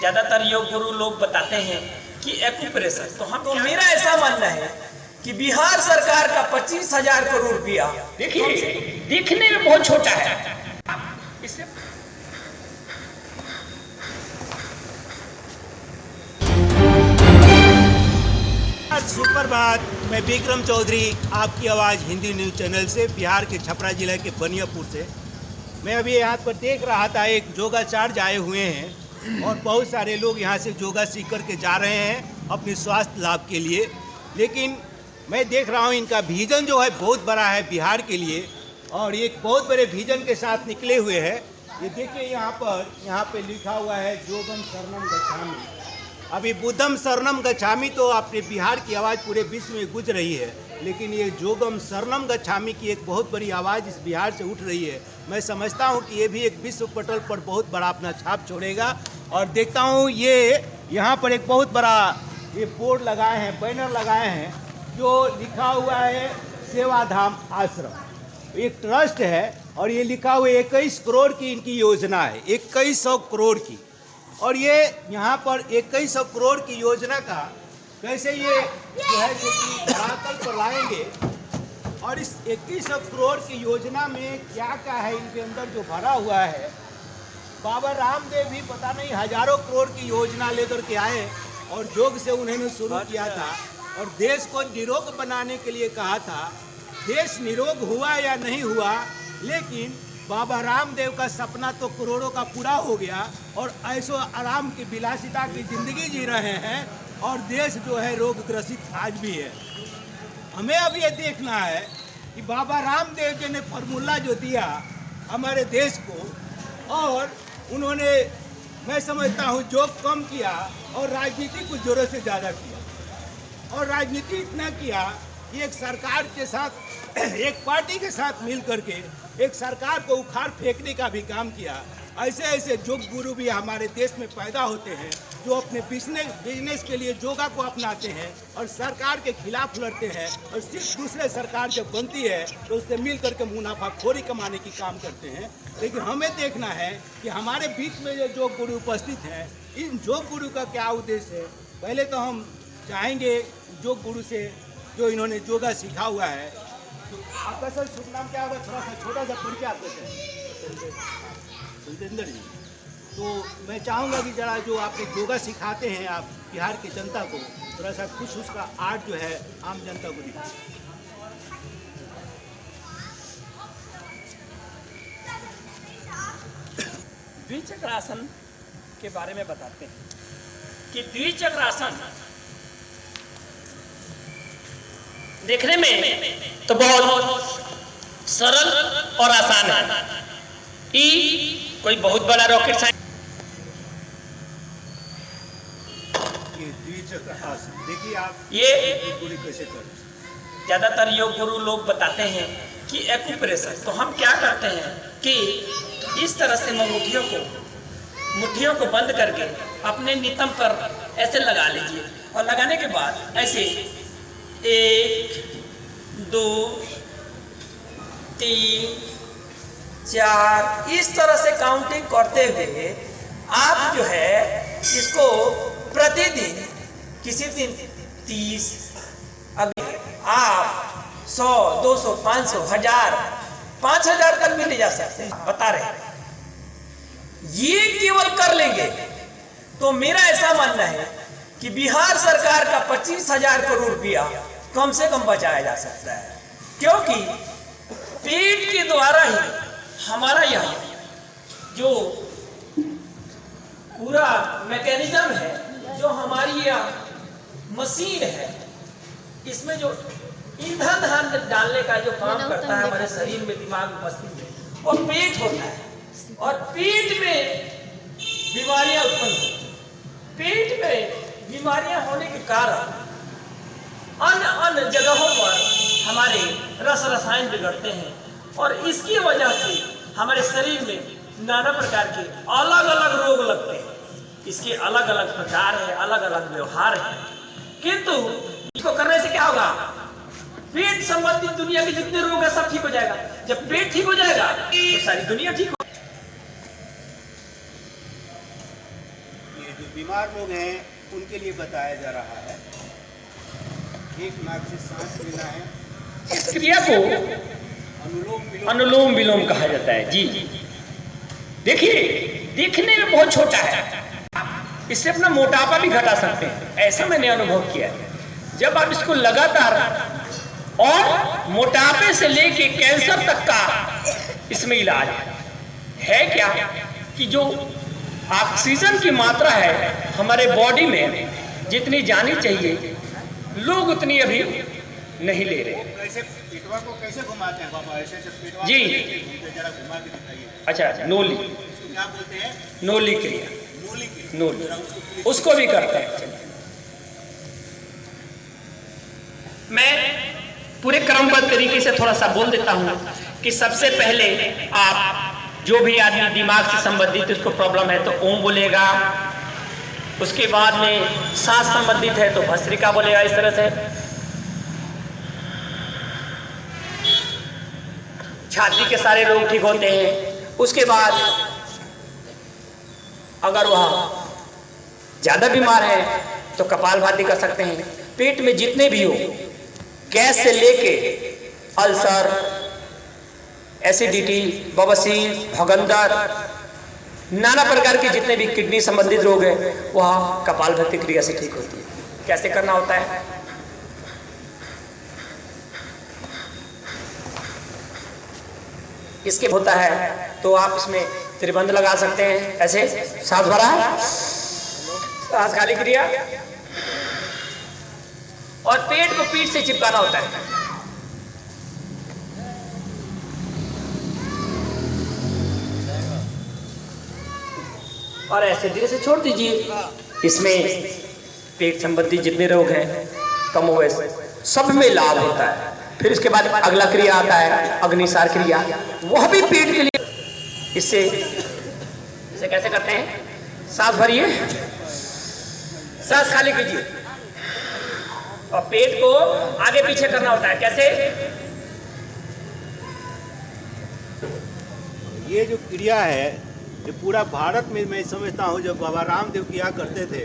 ज्यादातर योग गुरु लोग बताते हैं कि एक्यूप्रेशर, तो मेरा ऐसा मानना है कि बिहार सरकार का 25,000 करोड़ रुपया देखिए दिखने में बहुत छोटा है, इससे सुप्रभात। मैं विक्रम चौधरी, आपकी आवाज़ हिंदी न्यूज़ चैनल से, बिहार के छपरा जिला के बनियापुर से। मैं अभी यहाँ पर देख रहा था, एक योगाचार्य आए हुए हैं और बहुत सारे लोग यहाँ से योगा सीख करके जा रहे हैं अपने स्वास्थ्य लाभ के लिए। लेकिन मैं देख रहा हूँ इनका विजन जो है बहुत बड़ा है बिहार के लिए, और एक बहुत बड़े विजन के साथ निकले हुए हैं। ये देखिए यहाँ पे लिखा हुआ है योगम शरणम गच्छामि। अभी बुद्धम शरणम गच्छामि तो अपने बिहार की आवाज़ पूरे विश्व में गूंज रही है, लेकिन ये योगम शरणम गच्छामि की एक बहुत बड़ी आवाज़ इस बिहार से उठ रही है। मैं समझता हूँ कि ये भी एक विश्व पटल पर बहुत बड़ा अपना छाप छोड़ेगा। और देखता हूँ ये यहाँ पर एक बहुत बड़ा ये बोर्ड लगाए हैं, बैनर लगाए हैं, जो लिखा हुआ है सेवाधाम आश्रम। एक ट्रस्ट है और ये लिखा हुआ 21 करोड़ की इनकी योजना है, 2100 करोड़ की। और ये यहाँ पर 2100 करोड़ की योजना का कैसे ये जो है कि धरातल पर लाएंगे, और इस 2100 करोड़ की योजना में क्या क्या है इनके अंदर जो भरा हुआ है। बाबा रामदेव भी पता नहीं हजारों करोड़ की योजना लेकर के आए और योग से उन्होंने शुरू किया था और देश को निरोग बनाने के लिए कहा था। देश निरोग हुआ या नहीं हुआ, लेकिन बाबा रामदेव का सपना तो करोड़ों का पूरा हो गया और ऐसो आराम की विलासिता की जिंदगी जी रहे हैं, और देश जो है रोग ग्रसित आज भी है। हमें अब ये देखना है कि बाबा रामदेव जी ने फार्मूला जो दिया हमारे देश को, और उन्होंने, मैं समझता हूँ, योग कम किया और राजनीति कुछ ज़रूरत से ज़्यादा किया। और राजनीति इतना किया कि एक सरकार के साथ, एक पार्टी के साथ मिल करके एक सरकार को उखाड़ फेंकने का भी काम किया। ऐसे ऐसे योग गुरु भी हमारे देश में पैदा होते हैं जो अपने बिजनेस के लिए योगा को अपनाते हैं और सरकार के खिलाफ लड़ते हैं, और सिर्फ दूसरे सरकार जब बनती है तो उससे मिल करके मुनाफाखोरी कमाने की काम करते हैं। लेकिन हमें देखना है कि हमारे बीच में जो योग गुरु उपस्थित हैं, इन योग गुरु का क्या उद्देश्य है। पहले तो हम चाहेंगे योग गुरु से जो इन्होंने योगा सीखा हुआ है, तो आपका सर शुभ नाम क्या होगा, थोड़ा सा छोटा सा परिचय आपको है। सुलतेंद्र जी, तो मैं चाहूँगा कि जरा जो आप योगा सिखाते हैं आप बिहार की जनता को, थोड़ा सा कुछ उसका आर्ट जो है आम जनता को दिखाएं। द्विचक्रासन के बारे में बताते हैं कि द्विचक्रासन देखने में तो बहुत सरल और आसान है। कोई बहुत बड़ा रॉकेट साइंस। ये द्विचक्रासन देखिए आप, ये पूरी कैसे करते। ज्यादातर योग गुरु लोग बताते हैं कि एक्यूप्रेशर, तो हम क्या करते हैं कि इस तरह से मुट्ठियों को बंद करके अपने नितंब पर ऐसे लगा लीजिए, और लगाने के बाद ऐसे 1 2 3 4 इस तरह से काउंटिंग करते हुए आप जो है इसको प्रतिदिन, किसी दिन 30, अगर आप 100 200 500 1000 5000 तक भी ले जा सकते हैं, बता रहे हैं। ये केवल कर लेंगे तो मेरा ऐसा मानना है कि बिहार सरकार का 25,000 करोड़ रुपया कम से कम बचाया जा सकता है, क्योंकि पेट के द्वारा ही हमारा यहाँ जो पूरा मैकेनिज्म है, जो हमारी यह मशीन है, इसमें जो ईंधन डालने का जो काम करता है हमारे शरीर में, दिमाग उपस्थित है, वो पेट होता है। और पेट में बीमारियां उत्पन्न होती हैं। पेट में बीमारियां होने के कारण अन्य जगहों पर हमारे रसायन बिगड़ते हैं, और इसकी वजह से हमारे शरीर में नाना प्रकार के अलग अलग रोग लगते हैं। इसके अलग अलग प्रकार है, अलग अलग व्यवहार है, किंतु इसको करने से क्या होगा, पेट संबंधित दुनिया के जितने रोग है सब ठीक हो जाएगा। जब पेट ठीक हो जाएगा तो सारी दुनिया ठीक हो। बीमार लोग हैं उनके लिए बताया जा रहा है। एक नाक से सांस लेना है। इस क्रिया को अनुलोम विलोम कहा जाता है। जी देखिए, दिखने में बहुत छोटा है, इससे अपना मोटापा भी घटा सकते हैं, ऐसा मैंने अनुभव किया है। जब आप इसको लगातार, और मोटापे से लेके कैंसर तक का इसमें इलाज है। क्या कि जो ऑक्सीजन की मात्रा है हमारे बॉडी में जितनी जानी चाहिए, लोग उतनी अभी नहीं ले रहे। कैसे पेटवा को कैसे घुमाते हैं बाबा? ऐसे पेटवा जी जरा घुमा के दिखाइए। अच्छा, नोली, इसको क्या बोलते हैं? नोली क्रिया, नोली क्रिया। नोली, उसको भी करते हैं। मैं पूरे क्रमबद्ध तरीके से थोड़ा सा बोल देता हूं कि सबसे पहले आप जो भी आदमी दिमाग से संबंधित उसको प्रॉब्लम है तो ओम बोलेगा। उसके बाद में सांस संबंधित है तो भस्त्रिका बोलेगा। इस तरह से छाती के सारे रोग ठीक होते हैं। उसके बाद अगर वह ज्यादा बीमार है तो कपालभाति कर सकते हैं। पेट में जितने भी हो, गैस से लेके अल्सर, एसिडिटी, बवासीर, भगंदर, नाना प्रकार के जितने भी किडनी संबंधित रोग है वह कपालभाति क्रिया से ठीक होती है। कैसे करना होता है? इसके होता है तो आप इसमें त्रिबंध लगा सकते हैं। ऐसे सांस भरा, सांस खाली क्रिया, और पेट को पीठ से चिपकाना होता है। और ऐसे धीरे से छोड़ दीजिए। इसमें पेट संबंधी जितने रोग हैं कमोवेश सब में लाभ होता है। फिर इसके बाद अगला क्रिया आता है अग्निसार क्रिया, वह भी पेट के लिए। इससे इसे कैसे करते हैं? सांस भरिए, सांस खाली कीजिए, और पेट को आगे पीछे करना होता है। कैसे? ये जो क्रिया है ये पूरा भारत में, मैं समझता हूँ जब बाबा रामदेव किया करते थे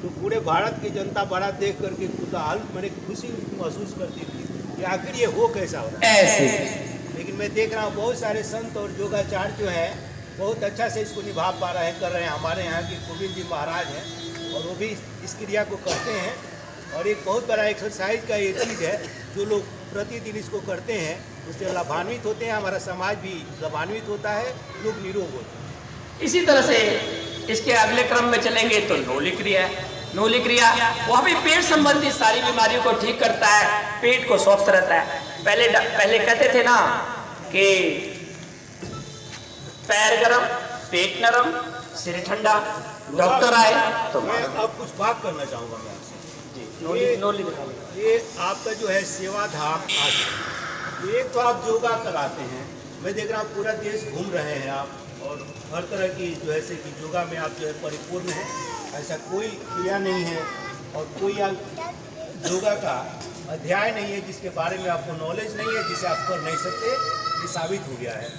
तो पूरे भारत की जनता बड़ा देख करके कुतूहल, मैंने खुशी महसूस करती थी कि आखिर ये हो कैसा हो रहा है ऐसे। लेकिन मैं देख रहा हूँ बहुत सारे संत और योगाचार्य जो हैं बहुत अच्छा से इसको निभा पा रहे हैं, कर रहे हैं। हमारे यहाँ के गोविंद जी महाराज हैं और वो भी इस क्रिया को करते हैं। और एक बहुत बड़ा एक्सरसाइज का ये चीज़ है, जो लोग प्रतिदिन इसको करते हैं उससे लाभान्वित होते हैं, हमारा समाज भी लाभान्वित होता है, लोग निरोग होते हैं। इसी तरह से इसके अगले क्रम में चलेंगे तो नोली क्रिया है। नोली क्रिया वह भी पेट संबंधी सारी बीमारियों को ठीक करता है, पेट को स्वस्थ रहता है। पहले कहते थे ना कि पैर गरम, पेट नरम, सिर ठंडा, डॉक्टर आए तो मैं अब कुछ बात करना चाहूँगा मैं आपसे। नोली ये आपका जो है सेवाधाम आश्रम, एक तो आप योगा कराते हैं, मैं देख रहा हूँ पूरा देश घूम रहे हैं आप, और हर तरह की जो है कि योगा में आप जो है परिपूर्ण हैं। ऐसा कोई क्रिया नहीं है और कोई योगा का अध्याय नहीं है जिसके बारे में आपको नॉलेज नहीं है, जिसे आप कर नहीं सकते। ये साबित हो गया है।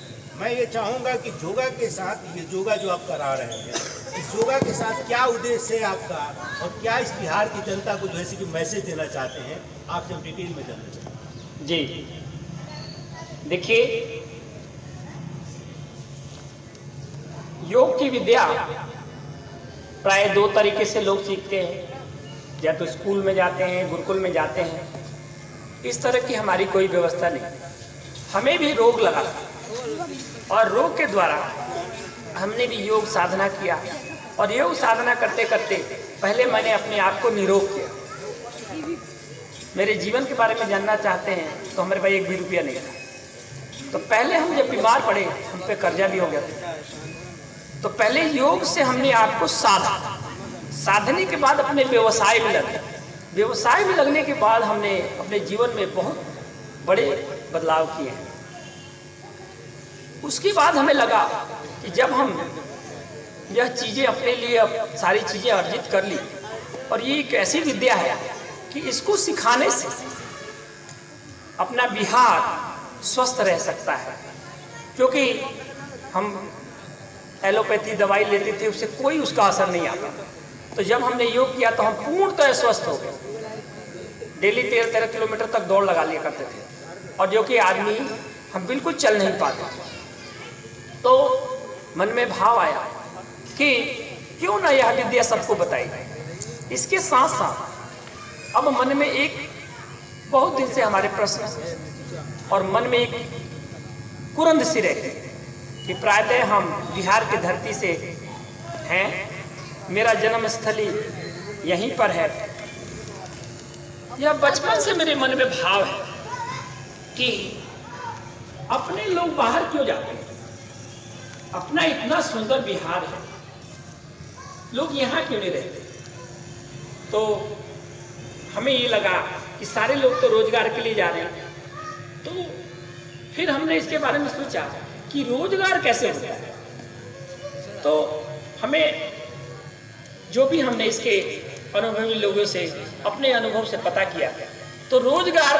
मैं ये चाहूँगा कि योगा के साथ, ये योगा जो आप करा रहे हैं, इस योगा के साथ क्या उद्देश्य है आपका, और क्या इस बिहार की जनता को जैसे कि मैसेज देना चाहते हैं, आपसे हम डिटेल में जानना चाहते हैं। जी देखिए, योग की विद्या प्राय दो तरीके से लोग सीखते हैं, या तो स्कूल में जाते हैं, गुरुकुल में जाते हैं। इस तरह की हमारी कोई व्यवस्था नहीं। हमें भी रोग लगा और रोग के द्वारा हमने भी योग साधना किया, और योग साधना करते करते पहले मैंने अपने आप को निरोग किया। मेरे जीवन के बारे में जानना चाहते हैं तो हमारे पास एक भी रुपया नहीं था। तो पहले हम जब बीमार पड़े, हम पे कर्जा भी हो गया था, तो पहले योग से हमने आपको साधा, साधने के बाद अपने व्यवसाय में लगे। व्यवसाय में लगने के बाद हमने अपने जीवन में बहुत बड़े बदलाव किए हैं। उसके बाद हमें लगा कि जब हम यह चीज़ें अपने लिए अब सारी चीज़ें अर्जित कर ली, और ये एक ऐसी विद्या है कि इसको सिखाने से अपना बिहार स्वस्थ रह सकता है। क्योंकि हम एलोपैथी दवाई लेते थे, उससे कोई उसका असर नहीं आता। तो जब हमने योग किया तो हम पूर्णतः स्वस्थ हो गए। डेली 13-13 किलोमीटर तक दौड़ लगा लिया करते थे, और जो कि आदमी हम बिल्कुल चल नहीं पाते थे। तो मन में भाव आया कि क्यों ना यह विद्या सबको बताई। इसके साथ साथ अब मन में एक बहुत दिन से हमारे प्रश्न और मन में एक कुरंद सी रहती कि प्रायतः हम बिहार की धरती से हैं, मेरा जन्म स्थली यहीं पर है। यह बचपन से मेरे मन में भाव है कि अपने लोग बाहर क्यों जाते हैं, अपना इतना सुंदर बिहार है, लोग यहाँ क्यों नहीं रहते। तो हमें ये लगा कि सारे लोग तो रोजगार के लिए जा रहे हैं, तो फिर हमने इसके बारे में सोचा कि रोजगार कैसे होता है। तो हमें जो भी हमने इसके अनुभवी लोगों से अपने अनुभव से पता किया, तो रोजगार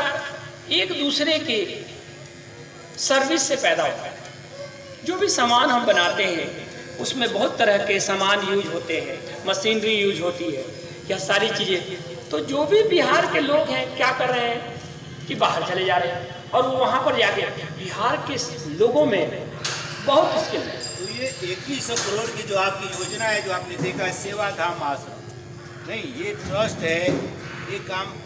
एक दूसरे के सर्विस से पैदा होता है। जो भी सामान हम बनाते हैं उसमें बहुत तरह के सामान यूज होते हैं, मशीनरी यूज होती है, यह सारी चीज़ें। तो जो भी बिहार के लोग हैं क्या कर रहे हैं कि बाहर चले जा रहे हैं, और वो वहाँ पर जाके बिहार के लोगों में बहुत स्किल है। तो ये 2100 करोड़ की जो आपकी योजना है, जो आपने देखा है सेवाधाम आश्रम, नहीं ये ट्रस्ट है, ये काम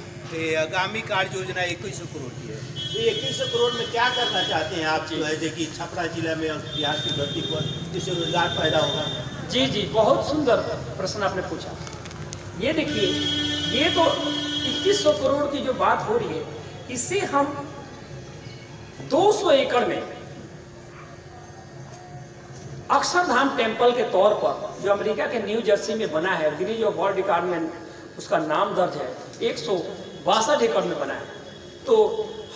आगामी कार्य योजना 2100 करोड़ की है। तो 2100 करोड़ में क्या करना चाहते हैं आप, जो है देखिए छपरा जिला में और बिहार की धरती पर जिससे रोजगार पैदा होगा? जी जी, बहुत सुंदर प्रश्न आपने पूछा। ये देखिए, ये तो 2100 करोड़ की जो बात हो रही है, इससे हम 200 एकड़ में अक्षरधाम टेम्पल के तौर पर, जो अमेरिका के न्यू जर्सी में बना है, गिनीज ऑफ वर्ल्ड रिकॉर्ड में उसका नाम दर्ज है, 162 एकड़ में बना है। तो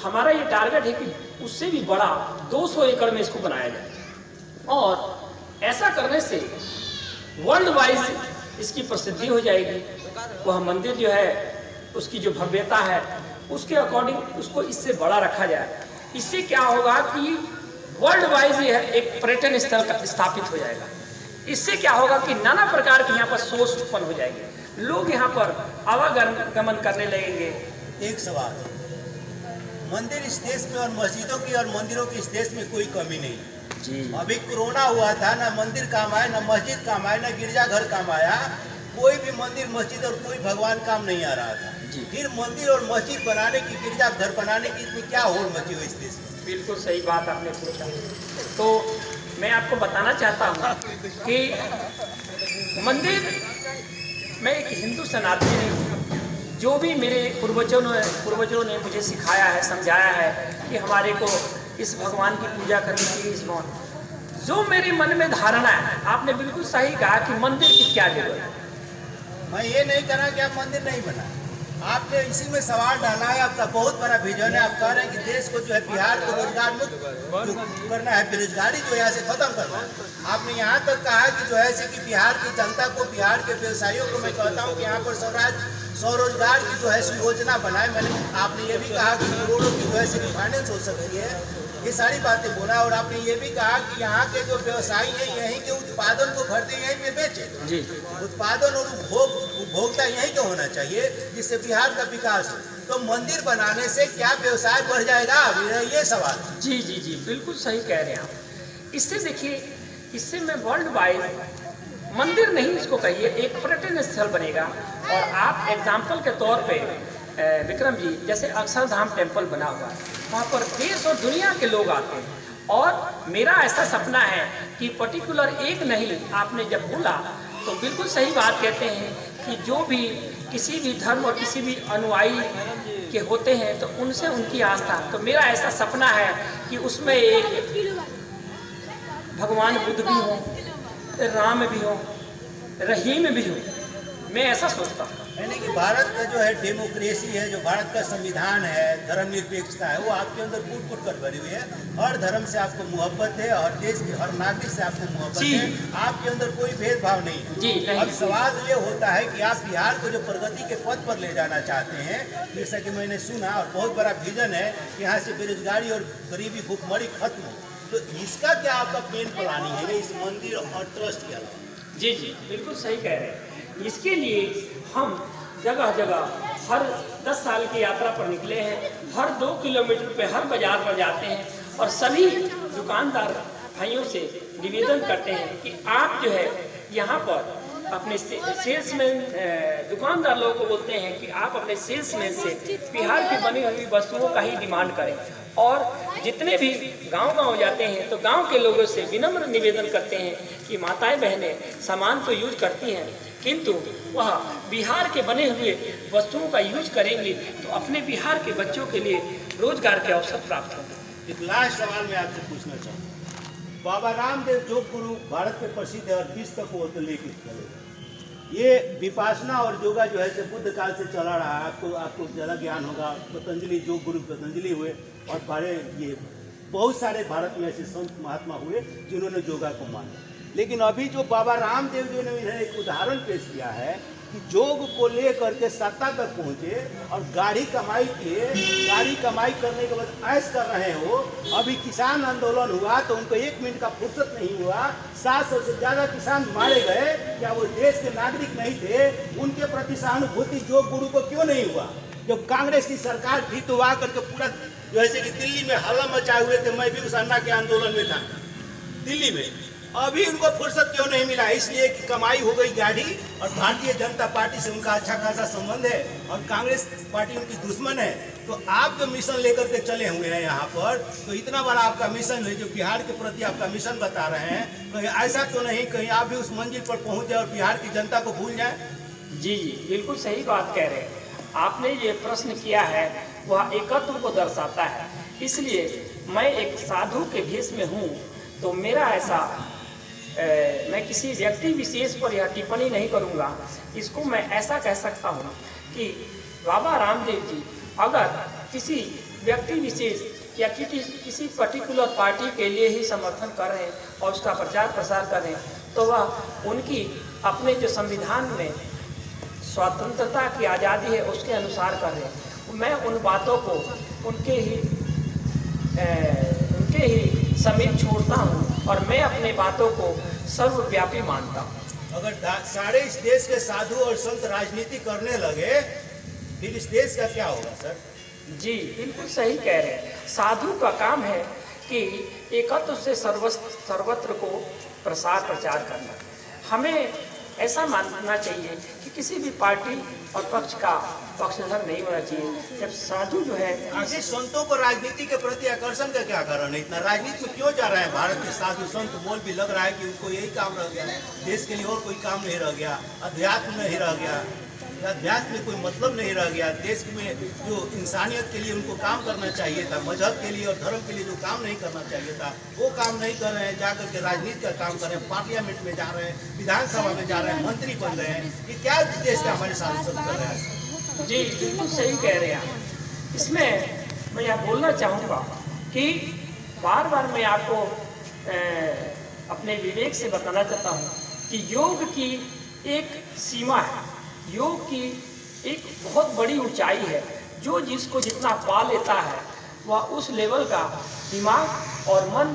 हमारा ये टारगेट है कि उससे भी बड़ा 200 एकड़ में इसको बनाया जाए, और ऐसा करने से वर्ल्ड वाइज इसकी प्रसिद्धि हो जाएगी। वह मंदिर जो है उसकी जो भव्यता है उसके अकॉर्डिंग उसको इससे बड़ा रखा जाए। इससे क्या होगा कि वर्ल्ड वाइज यह एक पर्यटन स्थल स्थापित हो जाएगा। इससे क्या होगा कि नाना प्रकार के यहाँ पर सोर्स उत्पन्न हो जाएंगे, लोग यहाँ पर आवागमन करने लगेंगे। एक सवाल, मंदिर इस देश में और मस्जिदों की और मंदिरों की इस देश में कोई कमी नहीं जी। अभी कोरोना हुआ था, ना मंदिर काम आया, ना मस्जिद काम आया, ना गिरजाघर काम आया, कोई भी मंदिर मस्जिद और कोई भगवान काम नहीं आ रहा था जी। फिर मंदिर और मस्जिद बनाने की, गिरजाघर बनाने की इसमें क्या होड़ मची हुई इस देश में? बिल्कुल सही बात आपने पूछा। तो मैं आपको बताना चाहता हूँ कि मंदिर, मैं एक हिंदू सनातनी हूँ। जो भी मेरे पूर्वजों ने मुझे सिखाया है, समझाया है कि हमारे को इस भगवान की पूजा करनी चाहिए, इस भगवान, जो मेरे मन में धारणा है, आपने बिल्कुल सही कहा कि मंदिर की क्या जरूरत है। मैं ये नहीं कह रहा कि आप मंदिर नहीं बना, आपने इसी में सवाल डाला है। आपका बहुत बड़ा विजन है। आप कह रहे हैं कि देश को जो है बिहार को रोजगार मुक्त करना है, बेरोजगारी जो यहाँ से खत्म करना है। आपने यहाँ तक कहा है कि जो है कि बिहार की जनता को, बिहार के व्यवसायियों को मैं कहता हूँ कि यहाँ पर स्वरोजगार की जो है योजना बनाए। आपने ये भी कहा कि करोड़ों की जो है फाइनेंस हो सकती है, ये सारी बातें बोला। और आपने ये भी कहा कि यहाँ के जो व्यवसायी हैं यहीं के उत्पादन को खरीदे, यहीं पे बेचे जी। उत्पादन और उपभोक्ता यहीं का होना चाहिए, जिससे बिहार का विकास हो। तो मंदिर बनाने से क्या व्यवसाय बढ़ जाएगा, ये सवाल? जी जी जी, बिल्कुल सही कह रहे हैं आप। इससे देखिए, इससे मैं वर्ल्ड वाइड मंदिर नहीं इसको कहिए, एक पर्यटन स्थल बनेगा। और आप एग्जाम्पल के तौर पे विक्रम जी, जैसे अक्षरधाम टेम्पल बना हुआ है, वहाँ पर देश और दुनिया के लोग आते हैं। और मेरा ऐसा सपना है कि पर्टिकुलर एक नहीं, आपने जब बोला तो बिल्कुल सही बात कहते हैं कि जो भी किसी भी धर्म और किसी भी अनुयायी के होते हैं तो उनसे उनकी आस्था। तो मेरा ऐसा सपना है कि उसमें एक भगवान बुद्ध भी हो, राम भी हो, रहीम भी हो। मैं ऐसा सोचता हूँ। यानी कि भारत का जो है डेमोक्रेसी है, जो भारत का संविधान है, धर्मनिरपेक्षता है, वो आपके अंदर फूट फूट कर भरी हुई है। हर धर्म से आपको मोहब्बत है और देश के हर नागरिक से आपको मोहब्बत है। आपके अंदर कोई भेदभाव नहीं है जी। अब सवाल ये होता है कि आप बिहार को जो प्रगति के पथ पर ले जाना चाहते हैं, जैसा कि मैंने सुना और बहुत बड़ा विजन है, यहाँ से बेरोजगारी और गरीबी भूखमरी खत्म हो, तो इसका क्या आपका प्लान प्लानिंग है इस मंदिर और ट्रस्ट के अलावा? जी जी, बिल्कुल सही कह रहे हैं। इसके लिए हम जगह जगह हर 10 साल की यात्रा पर निकले हैं। हर 2 किलोमीटर पे हर बाजार पर जाते हैं और सभी दुकानदार भाइयों से निवेदन करते हैं कि आप जो है यहाँ पर अपने सेल्समैन दुकानदार लोगों को बोलते हैं कि आप अपने सेल्समैन से बिहार की बनी हुई वस्तुओं का ही डिमांड करें। और जितने भी गांव जाते हैं तो गांव के लोगों से विनम्र निवेदन करते हैं कि माताएं बहनें सामान तो यूज करती हैं, किंतु वह बिहार के बने हुए वस्तुओं का यूज करेंगे तो अपने बिहार के बच्चों के लिए रोजगार के अवसर प्राप्त होंगे। एक लास्ट सवाल मैं आपसे पूछना चाहूँगा, बाबा रामदेव योग गुरु भारत के प्रसिद्ध है और विश्व तक वो तो लेके चले। ये विपासना और योगा जो है बुद्ध काल से चला रहा है। आपको ज़्यादा ज्ञान होगा। पतंजलि योग गुरु पतंजलि हुए और ये बहुत सारे भारत में ऐसे संत महात्मा हुए जिन्होंने योगा को माना। लेकिन अभी जो बाबा रामदेव जी ने इन्हें एक उदाहरण पेश किया है कि योग को लेकर के सत्ता तक पहुंचे और गाड़ी कमाई करने के बाद ऐश कर रहे हो। अभी किसान आंदोलन हुआ तो उनको 1 मिनट का फुर्सत नहीं हुआ। 700 से ज़्यादा किसान मारे गए। क्या वो देश के नागरिक नहीं थे? उनके प्रति सहानुभूति योग गुरु को क्यों नहीं हुआ? जब कांग्रेस की सरकार थी तो वहाँ करके पूरा जैसे कि दिल्ली में हल्ला मचाए हुए थे। मैं भी उस अन्ना के आंदोलन में था दिल्ली में। अभी उनको फुर्सत क्यों नहीं मिला? इसलिए कि कमाई हो गई गाड़ी और भारतीय जनता पार्टी से उनका अच्छा खासा संबंध है और कांग्रेस पार्टी उनकी दुश्मन है। तो आप जो मिशन लेकर के चले हुए हैं यहाँ पर, तो इतना बड़ा आपका मिशन है जो बिहार के प्रति आपका मिशन बता रहे हैं, कहीं ऐसा तो नहीं कहीं आप भी उस मंजिल पर पहुँच जाए और बिहार की जनता को भूल जाए? जी बिल्कुल सही बात कह रहे हैं। आपने ये प्रश्न किया है वह एकत्व को दर्शाता है। इसलिए मैं एक साधु के भेष में हूँ तो मेरा ऐसा मैं किसी व्यक्ति विशेष पर यह टिप्पणी नहीं करूँगा। इसको मैं ऐसा कह सकता हूँ कि बाबा रामदेव जी अगर किसी व्यक्ति विशेष या किसी पर्टिकुलर पार्टी के लिए ही समर्थन कर रहे हैं और उसका प्रचार प्रसार कर रहे हैं तो वह उनकी अपने जो संविधान में स्वतंत्रता की आज़ादी है उसके अनुसार कर रहे हैं। मैं उन बातों को उनके ही समीप छोड़ता हूँ और मैं अपने बातों को सर्वव्यापी मानता हूँ। अगर सारे इस देश के साधु और संत राजनीति करने लगे फिर इस देश का क्या होगा सर? जी बिल्कुल सही कह रहे हैं। साधु का काम है कि एकत्व से सर्वत्र को प्रचार करना। हमें ऐसा मानना चाहिए कि किसी भी पार्टी और पक्ष का पक्षधर नहीं होना चाहिए। जब साधु जो है आखिर संतों को राजनीति के प्रति आकर्षण का क्या कारण है? इतना राजनीति में क्यों जा रहे हैं भारत के साधु संत? बोल भी लग रहा है कि उनको यही काम रह गया, देश के लिए और कोई काम नहीं रह गया, अध्यात्म नहीं रह गया, अध्यात्म में कोई मतलब नहीं रह गया। देश में जो इंसानियत के लिए उनको काम करना चाहिए था, मजहब के लिए और धर्म के लिए जो काम नहीं करना चाहिए था वो काम नहीं कर रहे हैं। जाकर के राजनीति का काम कर रहे हैं, पार्लियामेंट में जा रहे हैं, विधानसभा में जा रहे हैं, मंत्री बन रहे हैं। ये क्या देश का हमारे साथ सब कर रहे हैं? जी बिल्कुल सही कह रहे हैं। इसमें मैं यह बोलना चाहूँगा कि बार बार मैं आपको अपने विवेक से बताना चाहता हूँ कि योग की एक सीमा है, योग की एक बहुत बड़ी ऊंचाई है। जो जिसको जितना पा लेता है वह उस लेवल का दिमाग और मन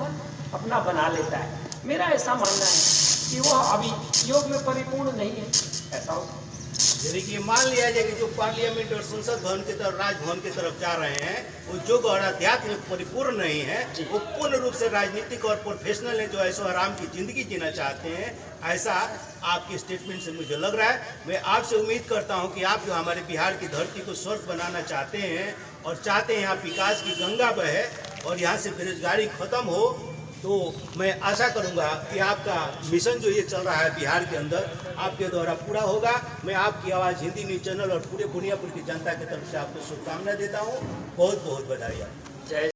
अपना बना लेता है। मेरा ऐसा मानना है कि वह अभी योग में परिपूर्ण नहीं है। ऐसा हो देखिए, मान लिया जाए कि जो पार्लियामेंट और संसद भवन की तरफ राजभवन की तरफ जा रहे हैं वो योग और अध्यात्म में परिपूर्ण नहीं है, वो पूर्ण रूप से राजनीतिक और प्रोफेशनल है जो ऐशो आराम की जिंदगी जीना चाहते हैं। ऐसा आपके स्टेटमेंट से मुझे लग रहा है। मैं आपसे उम्मीद करता हूं कि आप जो हमारे बिहार की धरती को स्वर्ग बनाना चाहते हैं और चाहते हैं यहाँ विकास की गंगा बहे और यहाँ से बेरोजगारी खत्म हो, तो मैं आशा करूंगा कि आपका मिशन जो ये चल रहा है बिहार के अंदर आपके द्वारा पूरा होगा। मैं आपकी आवाज़ हिंदी न्यूज़ चैनल और पूरे बुनियापुर की जनता की तरफ से आपको शुभकामनाएं देता हूँ। बहुत बहुत बधाई। जय